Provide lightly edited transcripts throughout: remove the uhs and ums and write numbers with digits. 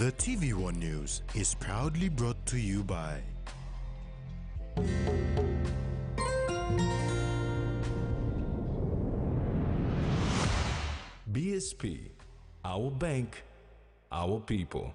The TV1 News is proudly brought to you by BSP, our bank, our people.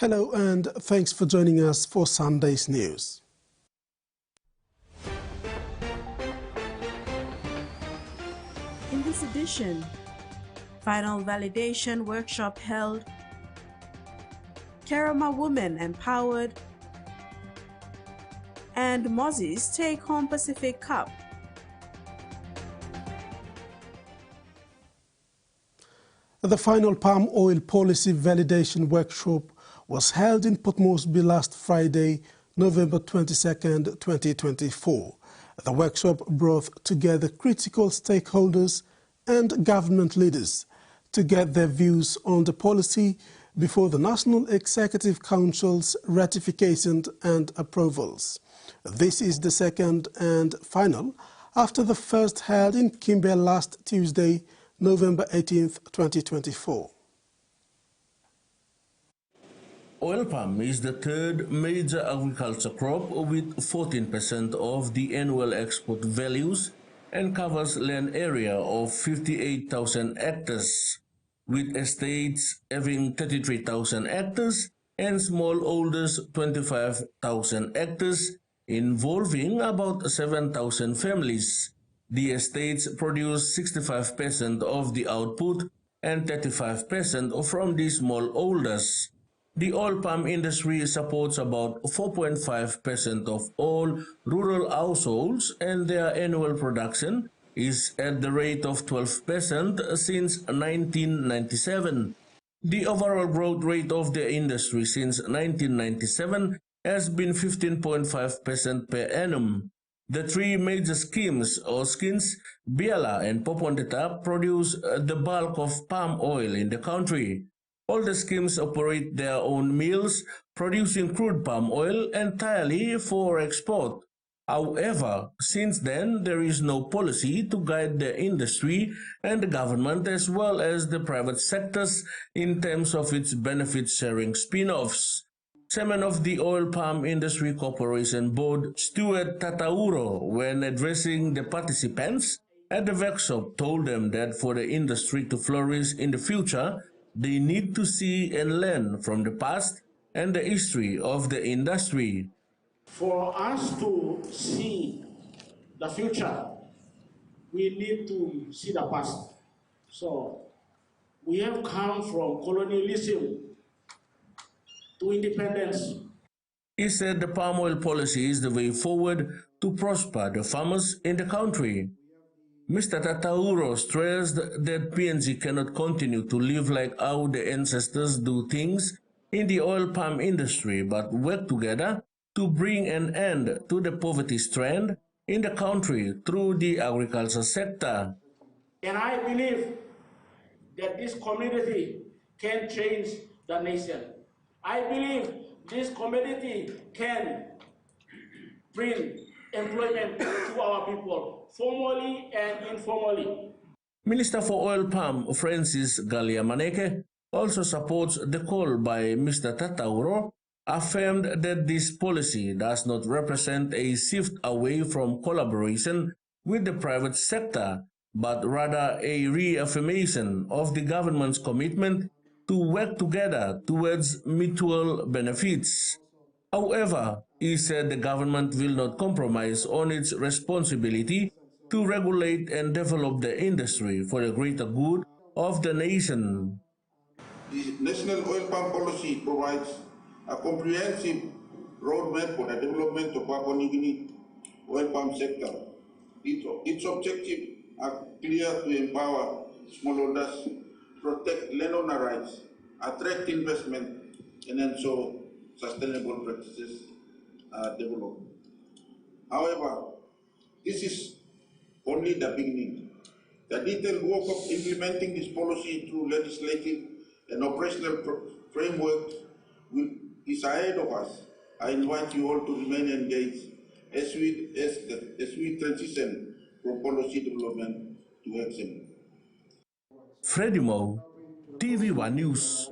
Hello and thanks for joining us for Sunday's news. In this edition, final validation workshop held, Kerema women empowered, and Moses take home Pacific Cup. The final palm oil policy validation workshop was held in Port Moresby last Friday, November 22, 2024. The workshop brought together critical stakeholders and government leaders to get their views on the policy before the National Executive Council's ratification and approvals. This is the second and final after the first held in Kimber last Tuesday, November 18, 2024. Oil palm is the third major agriculture crop with 14% of the annual export values and covers land area of 58,000 hectares, with estates having 33,000 hectares and smallholders 25,000 hectares, involving about 7,000 families. The estates produce 65% of the output and 35% from the smallholders. The oil palm industry supports about 4.5% of all rural households, and their annual production is at the rate of 12% since 1997. The overall growth rate of the industry since 1997 has been 15.5% per annum. The three major schemes or skins, Biala and Popondeta, produce the bulk of palm oil in the country. All the schemes operate their own mills, producing crude palm oil entirely for export. However, since then, there is no policy to guide the industry and the government as well as the private sectors in terms of its benefit-sharing spin-offs. Chairman of the Oil Palm Industry Corporation Board, Stuart Tatauro, when addressing the participants at the workshop, told them that for the industry to flourish in the future, they need to see and learn from the past and the history of the industry. For us to see the future, we need to see the past. So we have come from colonialism to independence. He said the palm oil policy is the way forward to prosper the farmers in the country. Mr. Tatauro stressed that PNG cannot continue to live like how the ancestors do things in the oil palm industry, but work together to bring an end to the poverty trend in the country through the agriculture sector. And I believe that this community can change the nation. I believe this community can bring employment to our people, formally and informally. Minister for Oil Palm Francis Galia Maneke also supports the call by Mr. Tatauro, affirmed that this policy does not represent a shift away from collaboration with the private sector, but rather a reaffirmation of the government's commitment to work together towards mutual benefits. However, he said the government will not compromise on its responsibility to regulate and develop the industry for the greater good of the nation. The National Oil Palm Policy provides a comprehensive roadmap for the development of Papua New Guinea oil palm sector. Its objectives are clear: to empower smallholders, protect landowner rights, attract investment, and ensure sustainable practices development. However, this is only the beginning. The detailed work of implementing this policy through legislative and operational frameworks is ahead of us. I invite you all to remain engaged as we transition from policy development to action. Freddie Moe, TVWAN News.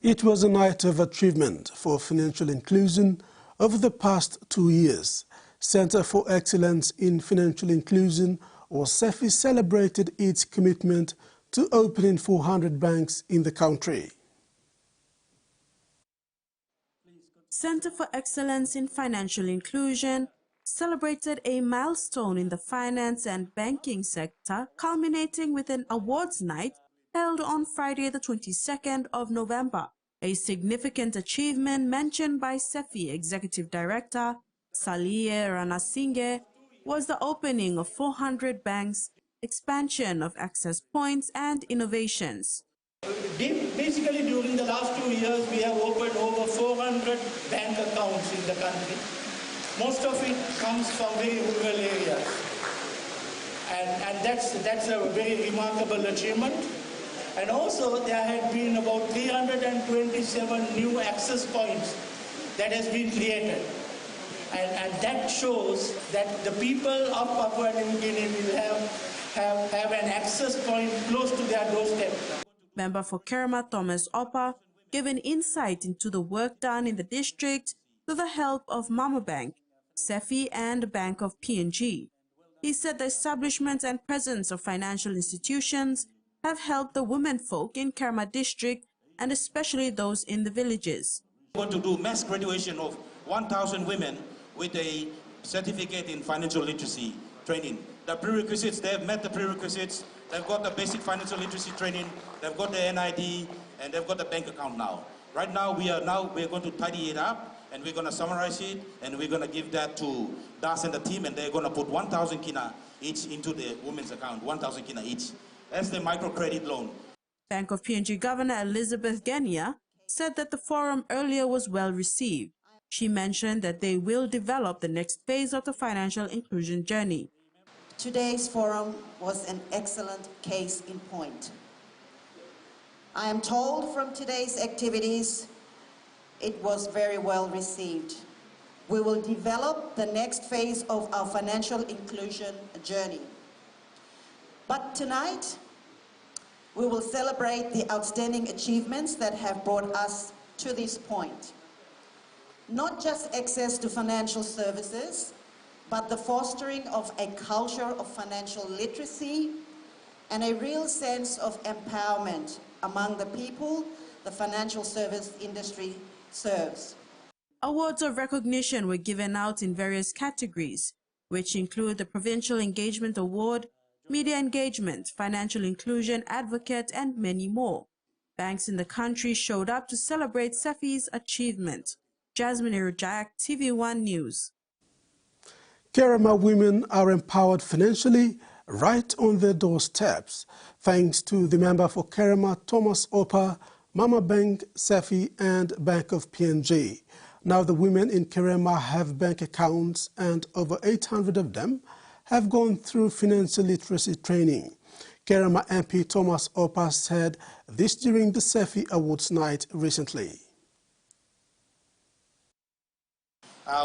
It was a night of achievement for financial inclusion over the past 2 years. Center for Excellence in Financial Inclusion, or CEFI, celebrated its commitment to opening 400 banks in the country. Center for Excellence in Financial Inclusion celebrated a milestone in the finance and banking sector, culminating with an awards night held on Friday the 22nd of November. A significant achievement mentioned by CEFI Executive Director Salie Ranasinghe was the opening of 400 banks, expansion of access points, and innovations. Basically, during the last 2 years, we have opened over 400 bank accounts in the country. Most of it comes from very rural areas. And that's a very remarkable achievement. And also, there have been about 327 new access points that has been created. And that shows that the people of Papua New Guinea will have an access point close to their doorstep. Member for Kerema, Thomas Oppa, gave an insight into the work done in the district with the help of Mama Bank, CEFI, and Bank of PNG. He said the establishment and presence of financial institutions have helped the women folk in Kerema district, and especially those in the villages. We want to do mass graduation of 1,000 women with a certificate in financial literacy training. The prerequisites, they have met the prerequisites. They've got the basic financial literacy training, they've got the NID, and they've got the bank account now. Right now, we're going to tidy it up, and we're going to summarize it, and we're going to give that to Das and the team, and they're going to put 1,000 kina each into the women's account, 1,000 kina each. That's the microcredit loan. Bank of PNG Governor Elizabeth Genia said that the forum earlier was well received. She mentioned that they will develop the next phase of the financial inclusion journey. Today's forum was an excellent case in point. I am told from today's activities, it was very well received. We will develop the next phase of our financial inclusion journey. But tonight, we will celebrate the outstanding achievements that have brought us to this point. Not just access to financial services, but the fostering of a culture of financial literacy and a real sense of empowerment among the people the financial service industry serves. Awards of recognition were given out in various categories, which include the Provincial Engagement Award, Media Engagement, Financial Inclusion Advocate, and many more. Banks in the country showed up to celebrate CEFI's achievement. Jasmine Irujak, TVWAN News. Kerema women are empowered financially right on their doorsteps, thanks to the member for Kerema, Thomas Oppa, Mama Bank, CEFI, and Bank of PNG. Now the women in Kerema have bank accounts, and over 800 of them have gone through financial literacy training. Kerema MP Thomas Oppa said this during the CEFI Awards night recently.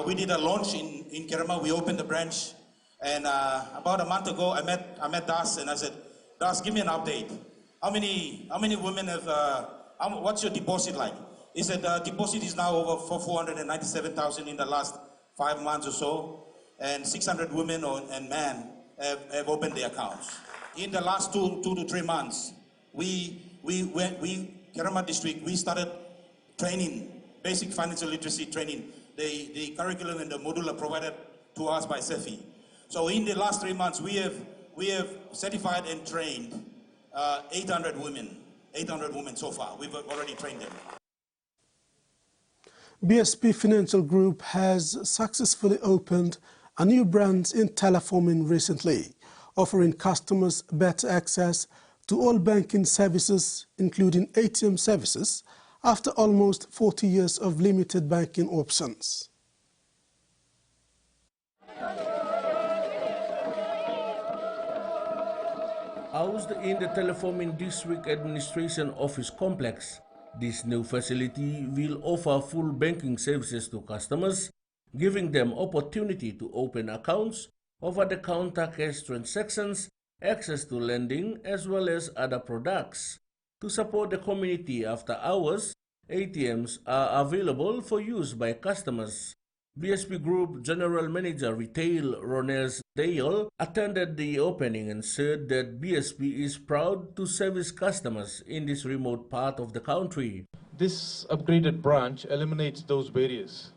We did a launch in Kerema. We opened the branch, and about a month ago, I met Das, and I said, Das, give me an update. How many women have? What's your deposit like? He said the deposit is now over 497,000 in the last 5 months or so, and 600 women and men have opened their accounts. In the last 2 to 3 months, we Kerema district, we started training, basic financial literacy training. The curriculum and the module are provided to us by CEFI. So in the last 3 months, we have certified and trained 800 women. 800 women so far. We've already trained them. BSP Financial Group has successfully opened a new branch in Telefomin recently, offering customers better access to all banking services, including ATM services, after almost 40 years of limited banking options. Housed in the Telefomin District Administration Office Complex, this new facility will offer full banking services to customers, giving them opportunity to open accounts, over-the-counter cash transactions, access to lending, as well as other products. To support the community after hours, ATMs are available for use by customers. BSP Group General Manager Retail Rones Dale attended the opening and said that BSP is proud to service customers in this remote part of the country. This upgraded branch eliminates those barriers.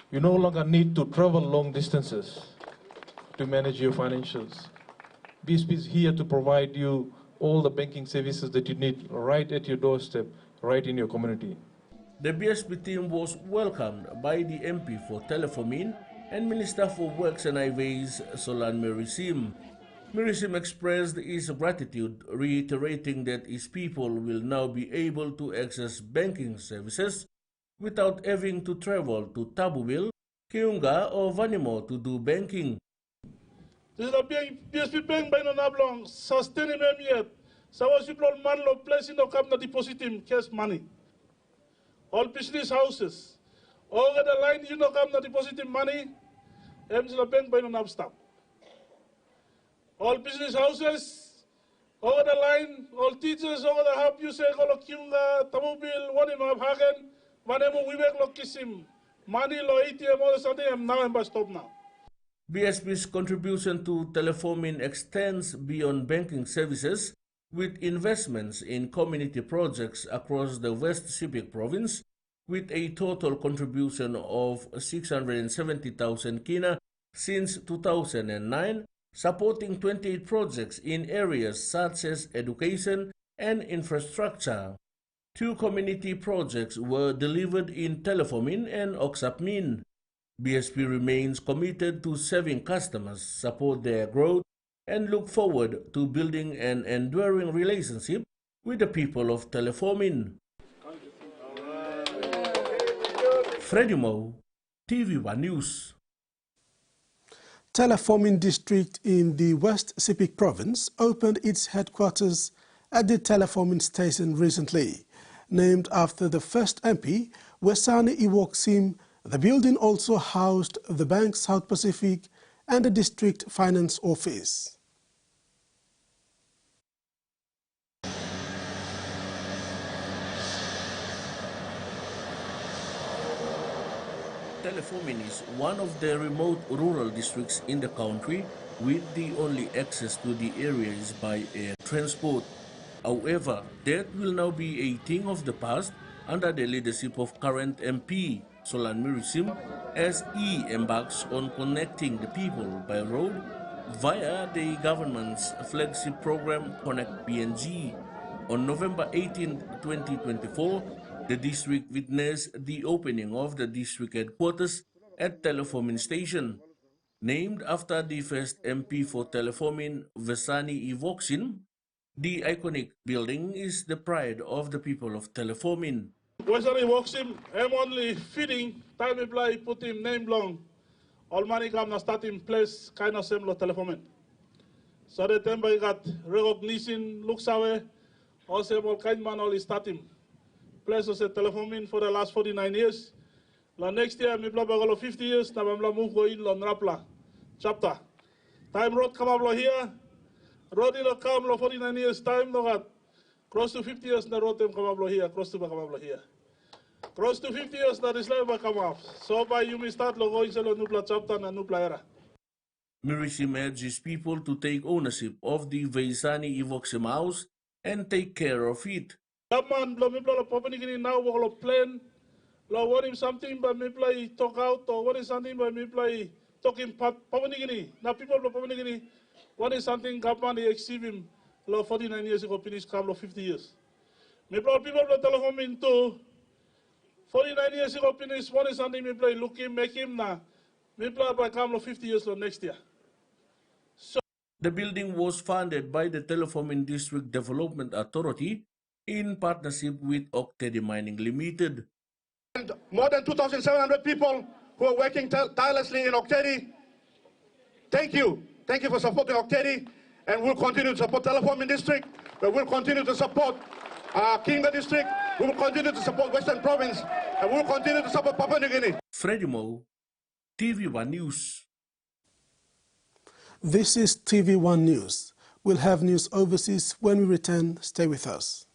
You no longer need to travel long distances to manage your financials. BSP is here to provide you all the banking services that you need right at your doorstep, right in your community. The BSP team was welcomed by the MP for Telefomin and Minister for Works and Highways, Solan Merisim. Merisim expressed his gratitude, reiterating that his people will now be able to access banking services without having to travel to Tabubil, Kiunga or Vanimo to do banking. This is a BSP bank by no nablong, sustainable yet. So was you man lo place in the cabinet deposit him cash money. All business houses, all the line you know cabinet deposit him money, the bank by no nab stamp. All business houses, all the line, all teachers, all the help you say, all Kiunga, Tamubil, one in Hagen, Vanemo, we make lo kiss him. Money lo ATM, all the Sunday, I'm now and stop now. BSP's contribution to Telefomin extends beyond banking services with investments in community projects across the West Sepik province with a total contribution of 670,000 kina since 2009, supporting 28 projects in areas such as education and infrastructure. 2 community projects were delivered in Telefomin and Oksapmin. BSP remains committed to serving customers, support their growth, and look forward to building an enduring relationship with the people of Telefomin. Freddie Mo, TVWAN News. Telefomin district in the West Sepik province opened its headquarters at the Telefomin station recently. Named after the first MP, Wesani Iwoksim, the building also housed the Bank South Pacific and the District Finance Office. Telefomin is one of the remote rural districts in the country with the only access to the area is by air transport. However, that will now be a thing of the past under the leadership of current MP Solan Merisim as he embarks on connecting the people by road via the government's flagship program Connect PNG. On November 18, 2024, the district witnessed the opening of the district headquarters at Telefomin Station. Named after the first MP for Telefomin, Vesani Ivoksin, the iconic building is the pride of the people of Telefomin. Vesani Ivoksin, I'm only feeding, time apply, put him name long. All money come na start in place, kind of similar Telefomin. So the time I got recognition, looks away, also all kind man all start him. Place as a Telefomin for the last 49 years. La next year, me blah 50 years, na me move go in Lon Rapla chapter. Time road come up here, road in come 49 years time, no got close to 50 years na road come up here, close to come up here. Close to 50 years na this life come up. So by you may start lo going selo nupla chapter na nupla era. Merisim urges people to take ownership of the Vesani Ivoksim House and take care of it. Man, now walk plane. What if something but me play talk out or what is something but me play talking Papanigini. Now people of Papanigini, what is something Kapan they exceed him 49 years ago, finish couple of 50 years. Me play people of Telefomin too. 49 years ago, finish what is something me play look him, make him now. Me play by couple of 50 years next year. So the building was funded by the Telefomin District Development Authority in partnership with Octedi Mining Limited. And more than 2,700 people who are working tirelessly in Octedi. Thank you. Thank you for supporting Octedi, and we'll continue to support Telefomin District. But we'll continue to support Kinga District. We will continue to support Western Province, and we'll continue to support Papua New Guinea. Freddie Mo, TVWAN News. This is TVWAN News. We'll have news overseas when we return. Stay with us.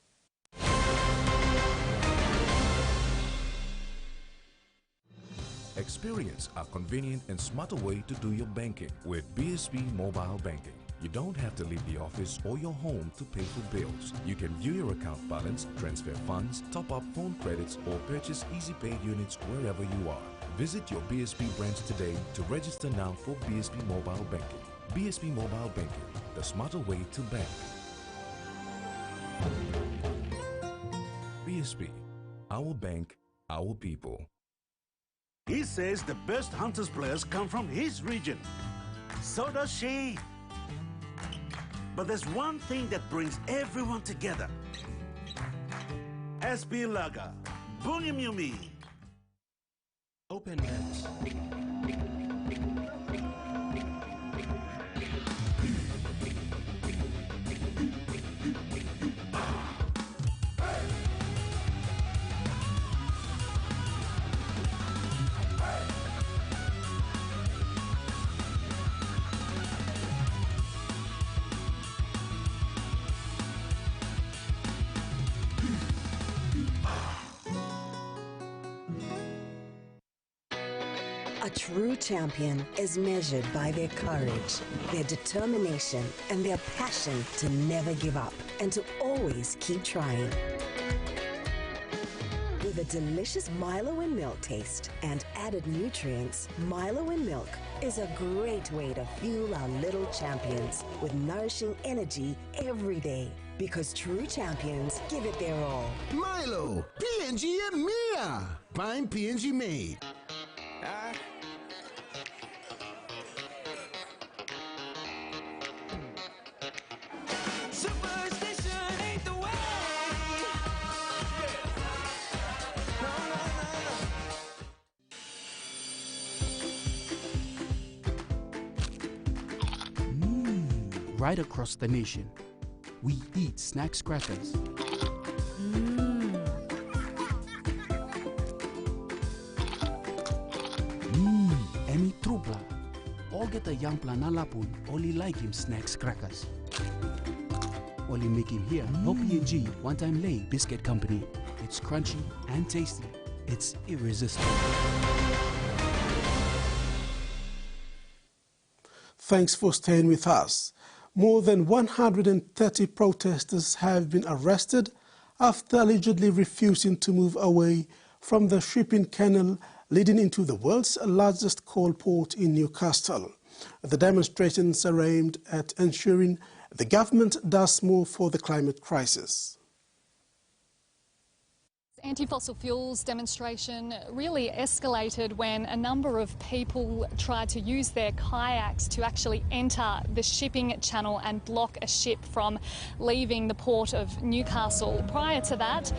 Experience a convenient and smarter way to do your banking with BSP Mobile Banking. You don't have to leave the office or your home to pay for bills. You can view your account balance, transfer funds, top up phone credits, or purchase easy pay units wherever you are. Visit your BSP branch today to register now for BSP Mobile Banking. BSP Mobile Banking, the smarter way to bank. BSP, our bank, our people. He says the best Hunters players come from his region. So does she. But there's one thing that brings everyone together. SB Lager, Bunyamyumi. Open nets. A true champion is measured by their courage, their determination, and their passion to never give up and to always keep trying. With a delicious Milo in milk taste and added nutrients, Milo in milk is a great way to fuel our little champions with nourishing energy every day. Because true champions give it their all. Milo, PNG é minha. Pine PNG made. Right across the nation, we eat snacks crackers. Emi trupla. All get a young planalapun, only like him snacks crackers. Only make him here, no P&G, one-time lay biscuit company. It's crunchy and tasty. It's irresistible. Thanks for staying with us. More than 130 protesters have been arrested after allegedly refusing to move away from the shipping canal leading into the world's largest coal port in Newcastle. The demonstrations are aimed at ensuring the government does more for the climate crisis. Anti-fossil fuels demonstration really escalated when a number of people tried to use their kayaks to actually enter the shipping channel and block a ship from leaving the port of Newcastle. Prior to that,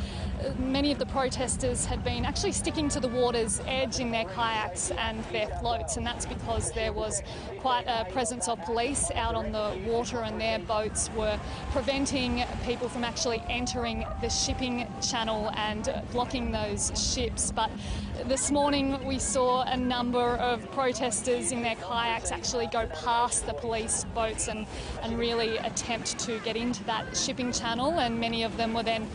many of the protesters had been actually sticking to the water's edge in their kayaks and their floats, and that's because there was quite a presence of police out on the water, and their boats were preventing people from actually entering the shipping channel and blocking those ships. But This morning we saw a number of protesters in their kayaks actually go past the police boats and really attempt to get into that shipping channel, and many of them were then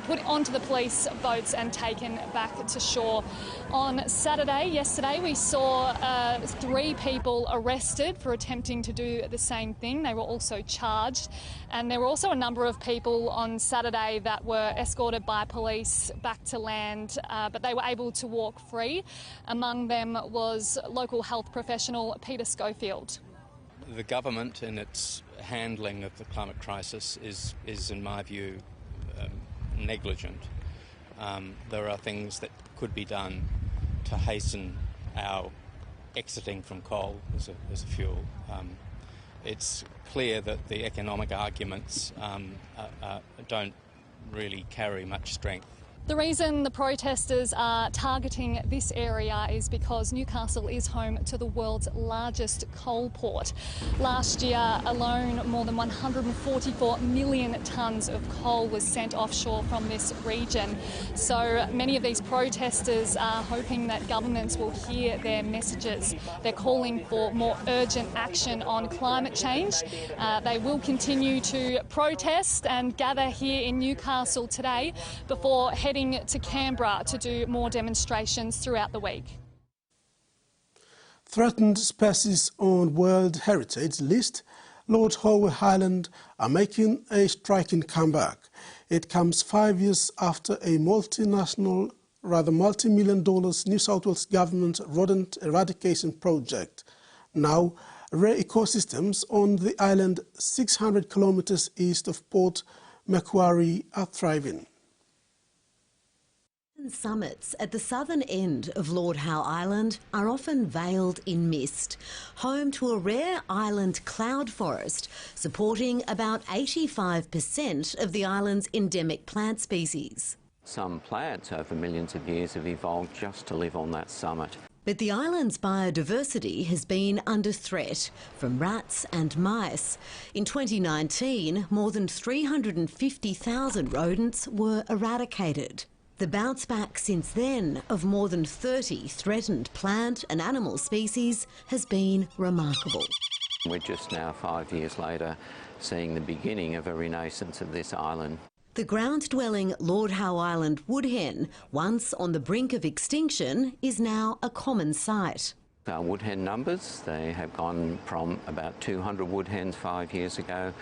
put onto the police boats and taken back to shore. On yesterday, we saw 3 people arrested for attempting to do the same thing. They were also charged, and there were also a number of people on Saturday that were escorted by police back to land, but they were able to walk free. Among them was local health professional Peter Schofield. The government in its handling of the climate crisis is in my view, negligent. There are things that could be done to hasten our exiting from coal as a fuel. It's clear that the economic arguments don't really carry much strength. The reason the protesters are targeting this area is because Newcastle is home to the world's largest coal port. Last year alone, more than 144 million tonnes of coal was sent offshore from this region. So many of these protesters are hoping that governments will hear their messages. They're calling for more urgent action on climate change. They will continue to protest and gather here in Newcastle today before heading to Canberra to do more demonstrations throughout the week. Threatened species on World Heritage List, Lord Howe Island are making a striking comeback. It comes 5 years after a multi-million dollars New South Wales government rodent eradication project. Now, rare ecosystems on the island 600 kilometres east of Port Macquarie are thriving. Summits at the southern end of Lord Howe Island are often veiled in mist, home to a rare island cloud forest supporting about 85% of the island's endemic plant species. Some plants over millions of years have evolved just to live on that summit. But the island's biodiversity has been under threat from rats and mice. In 2019, more than 350,000 rodents were eradicated. The bounce back since then of more than 30 threatened plant and animal species has been remarkable. We're just now 5 years later seeing the beginning of a renaissance of this island. The ground-dwelling Lord Howe Island woodhen, once on the brink of extinction, is now a common sight. Our woodhen numbers, they have gone from about 200 woodhens 5 years ago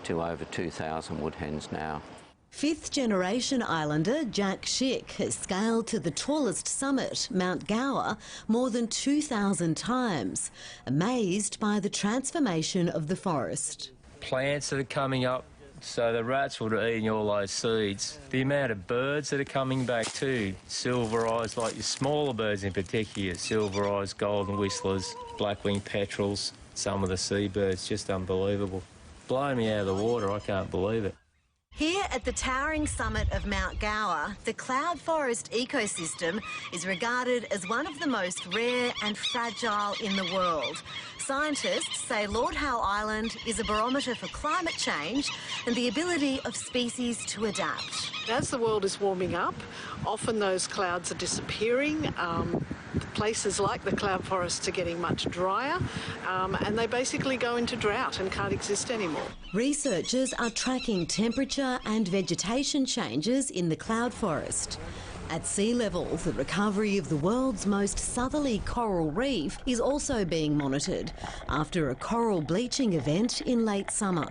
to over 2,000 woodhens now. Fifth-generation islander Jack Schick has scaled to the tallest summit, Mount Gower, more than 2,000 times, amazed by the transformation of the forest. Plants that are coming up, so the rats would have eaten all those seeds. The amount of birds that are coming back too, silver eyes, like your smaller birds in particular, silver eyes, golden whistlers, black-winged petrels, some of the seabirds, just unbelievable. Blowing me out of the water, I can't believe it. Here at the towering summit of Mount Gower, the cloud forest ecosystem is regarded as one of the most rare and fragile in the world. Scientists say Lord Howe Island is a barometer for climate change and the ability of species to adapt. As the world is warming up, often those clouds are disappearing. Places like the cloud forests are getting much drier, and they basically go into drought and can't exist anymore. Researchers are tracking temperature and vegetation changes in the cloud forest. At sea level, the recovery of the world's most southerly coral reef is also being monitored after a coral bleaching event in late summer.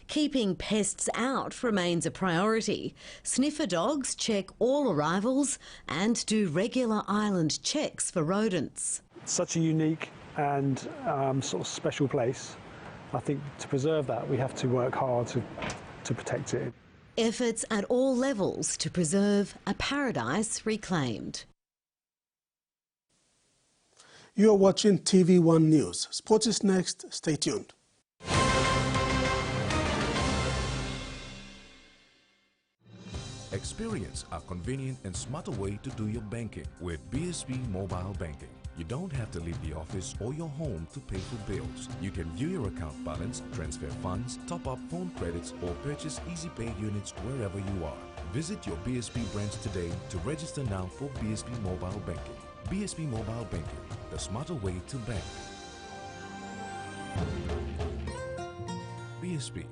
Keeping pests out remains a priority. Sniffer dogs check all arrivals and do regular island checks for rodents. Such a unique and sort of special place. I think to preserve that, we have to work hard to protect it. Efforts at all levels to preserve a paradise reclaimed. You are watching TV1 News. Sports is next. Stay tuned. Experience a convenient and smarter way to do your banking with BSB Mobile Banking. You don't have to leave the office or your home to pay for bills. You can view your account balance, transfer funds, top up phone credits, or purchase Easy Pay units wherever you are. Visit your BSP branch today to register now for BSP Mobile Banking. BSP Mobile Banking, the smarter way to bank. BSP,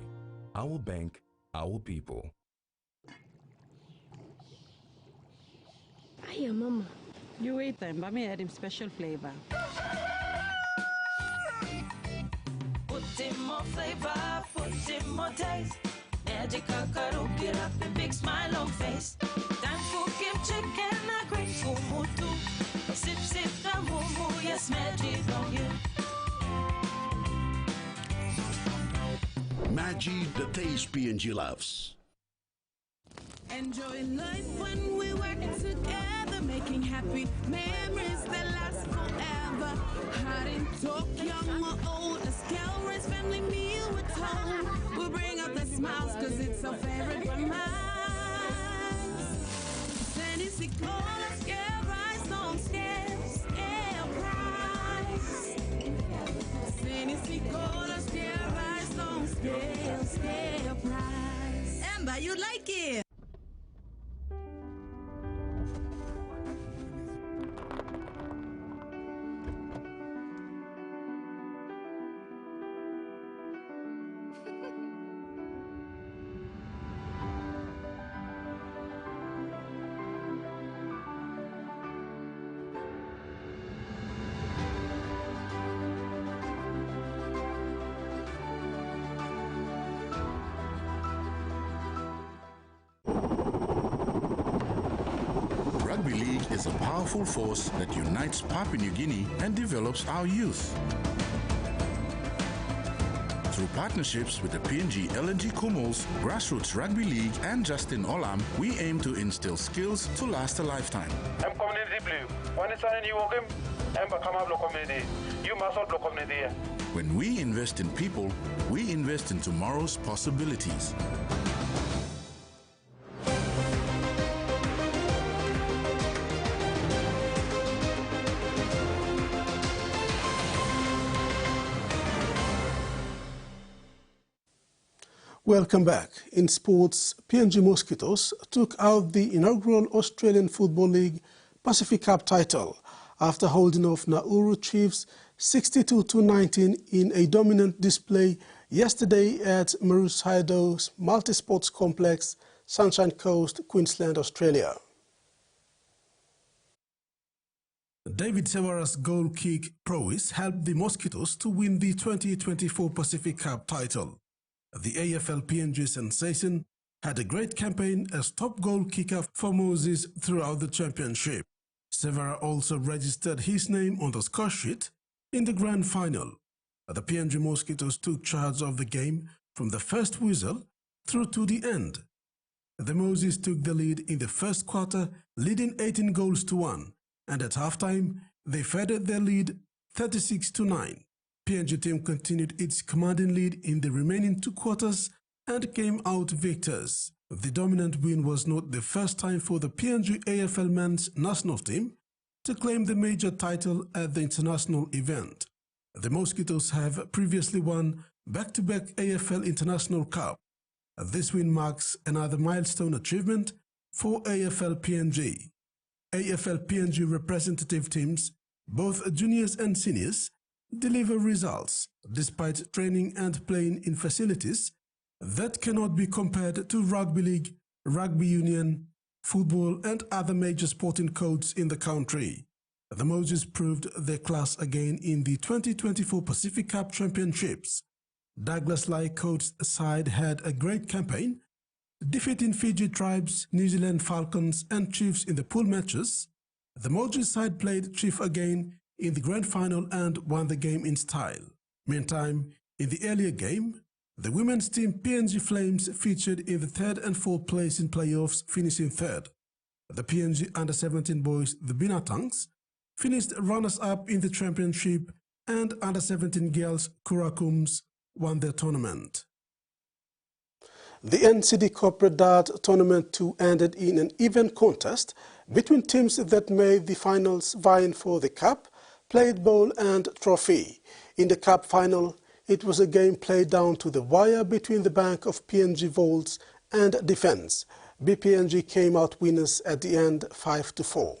our bank, our people. Hiya, Mama. You wait time, but me add him special flavor. Put in more flavor, put in more taste. Magical cuddle, get up and big smile on face. Time for kimchi and a great fumu too. Sip, sip, the moo, yes, magic on you. Maggi, the taste P&G loves. Enjoy life when we work together, making happy memories that last forever. Hot and talk, young or old, a scale race family meal with home. We'll bring out the smiles cause it's our favorite for minds. Tennessee Cola, scale rice on scale price. Tennessee Cola, scale rice on scale price. Amber, you like it? Rugby League is a powerful force that unites Papua New Guinea and develops our youth. Through partnerships with the PNG LNG Kumals, Grassroots Rugby League and Justin Olam, we aim to instill skills to last a lifetime. I'm community blue. When it's on you welcome, I'm a community. You must also community. When we invest in people, we invest in tomorrow's possibilities. Welcome back. In sports, PNG Mosquitoes took out the inaugural Australian Football League Pacific Cup title after holding off Nauru Chiefs 62-19 in a dominant display yesterday at Maroochydore Multisports Complex, Sunshine Coast, Queensland, Australia. David Severa's goal kick prowess helped the Mosquitoes to win the 2024 Pacific Cup title. The AFL PNG sensation had a great campaign as top goal kicker for Moses throughout the championship. Severa also registered his name on the score sheet in the grand final. The PNG Mosquitoes took charge of the game from the first whistle through to the end. The Moses took the lead in the first quarter, leading 18 goals to 1, and at halftime, they furthered their lead 36-9. PNG team continued its commanding lead in the remaining 2 quarters and came out victors. The dominant win was not the first time for the PNG AFL men's national team to claim the major title at the international event. The Mosquitoes have previously won back-to-back AFL International Cup. This win marks another milestone achievement for AFL PNG. AFL PNG representative teams, both juniors and seniors, deliver results despite training and playing in facilities that cannot be compared to rugby league, rugby union, football and other major sporting codes in the country. The Moses proved their class again in the 2024 Pacific Cup Championships. Douglas Lai coached side had a great campaign, defeating Fiji Tribes, New Zealand Falcons and Chiefs in the pool matches. The Moses side played Chief again in the grand final and won the game in style. Meantime, in the earlier game, the women's team PNG Flames featured in the 3rd and 4th place in playoffs, finishing 3rd. The PNG Under-17 boys, the Binatangs, finished runners-up in the championship, and Under-17 girls, Kurakums, won their tournament. The NCD Corporate Dart Tournament 2 ended in an even contest between teams that made the finals vying for the cup, Played ball and trophy. In the cup final, it was a game played down to the wire between the Bank of PNG Volts and Defence. BPNG came out winners at the end 5-4.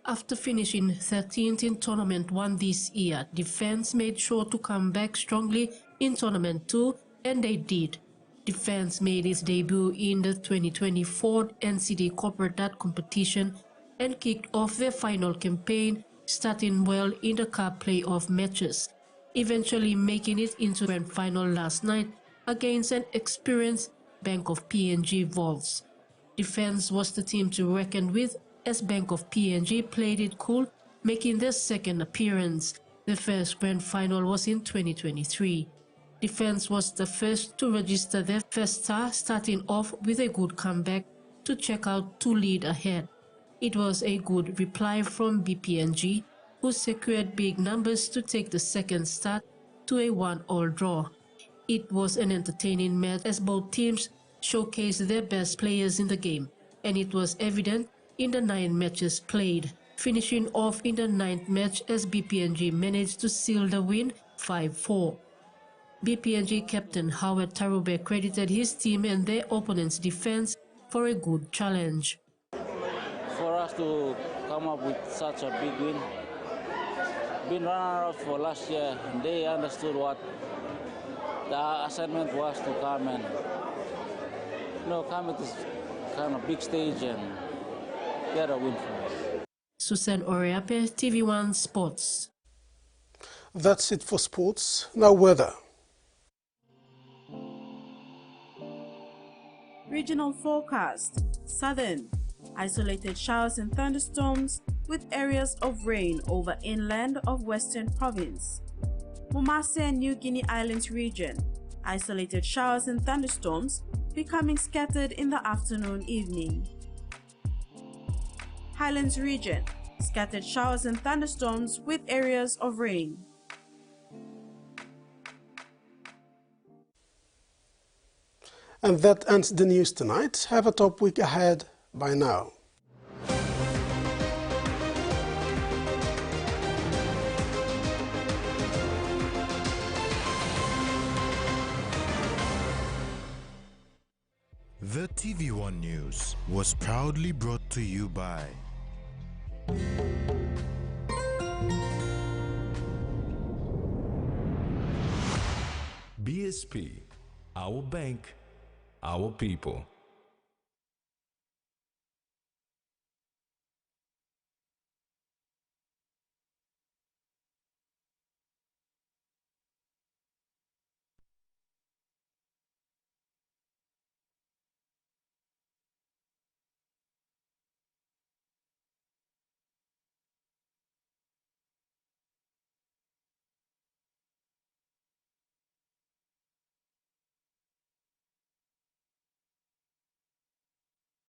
After finishing 13th in Tournament 1 this year, Defence made sure to come back strongly in Tournament 2, and they did. Defence made its debut in the 2024 NCD Corporate Dart competition and kicked off their final campaign, starting well in the cup playoff matches, eventually making it into grand final last night against an experienced Bank of PNG Volts. Defence was the team to reckon with, as Bank of PNG played it cool, making their second appearance. The first grand final was in 2023. Defence was the first to register their first star, starting off with a good comeback to check out to lead ahead. It was a good reply from BPNG, who secured big numbers to take the second start to a 1-all draw. It was an entertaining match as both teams showcased their best players in the game, and it was evident in the 9 matches played, finishing off in the 9th match as BPNG managed to seal the win 5-4. BPNG captain Howard Tarube credited his team and their opponent's defense for a good challenge. For us to come up with such a big win, been runner-up for last year, and they understood what the assignment was to come and come at this kind of big stage and get a win for us. Susan Oreape, TVWAN Sports. That's it for sports. Now weather. Regional forecast. Southern. Isolated showers and thunderstorms with areas of rain over inland of Western Province. Mumase and New Guinea Islands region. Isolated showers and thunderstorms becoming scattered in the afternoon evening. Highlands region. Scattered showers and thunderstorms with areas of rain. And that ends the news tonight. Have a top week ahead. Bye now. The TVWAN News was proudly brought to you by BSP, our bank, our people.